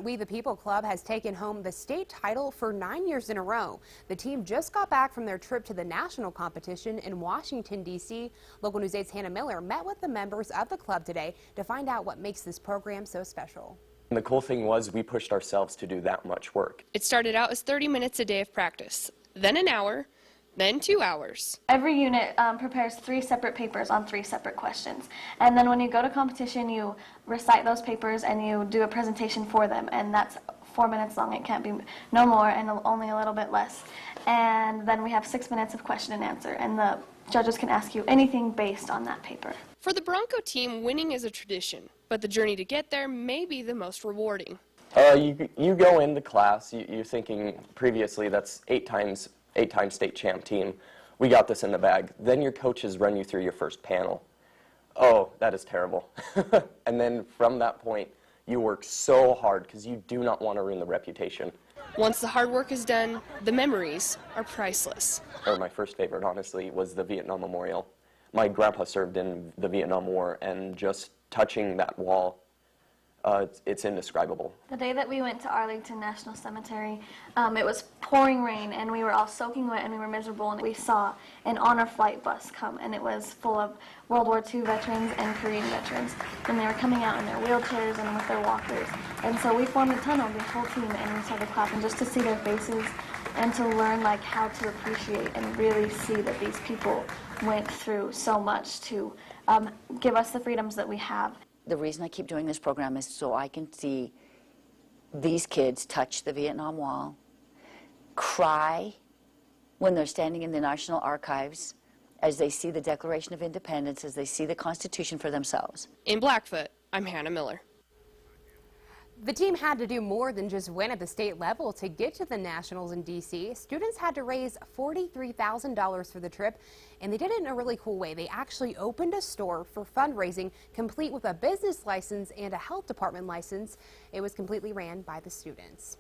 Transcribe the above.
Blackfoot We the People Club has taken home the state title for 9 years in a row. The team just got back from their trip to the national competition in Washington, D.C. Local News 8's Hannah Miller met with the members of the club today to find out what makes this program so special. And the cool thing was we pushed ourselves to do that much work. It started out as 30 minutes a day of practice, then an hour, then 2 hours. Every unit prepares 3 separate papers on 3 separate questions. And then when you go to competition, you recite those papers and you do a presentation for them. And that's 4 minutes long. It can't be no more and only a little bit less. And then we have 6 minutes of question and answer. And the judges can ask you anything based on that paper. For the Bronco team, winning is a tradition, but the journey to get there may be the most rewarding. You go into class, you're thinking previously that's 8 time state champ team. We got this in the bag. Then your coaches run you through your first panel. Oh, that is terrible. And then from that point, you work so hard because you do not want to ruin the reputation. Once the hard work is done, the memories are priceless. My first favorite, honestly, was the Vietnam Memorial. My grandpa served in the Vietnam War, and just touching that wall, it's indescribable. The day that we went to Arlington National Cemetery, it was pouring rain and we were all soaking wet and we were miserable, and we saw an honor flight bus come, and it was full of World War II veterans and Korean veterans, and they were coming out in their wheelchairs and with their walkers. And so we formed a tunnel, the whole team, and we started clapping just to see their faces and to learn how to appreciate and really see that these people went through so much to give us the freedoms that we have. The reason I keep doing this program is so I can see these kids touch the Vietnam Wall, cry when they're standing in the National Archives, as they see the Declaration of Independence, as they see the Constitution for themselves. In Blackfoot, I'm Hannah Miller. The team had to do more than just win at the state level to get to the Nationals in D.C. Students had to raise $43,000 for the trip, and they did it in a really cool way. They actually opened a store for fundraising, complete with a business license and a health department license. It was completely ran by the students.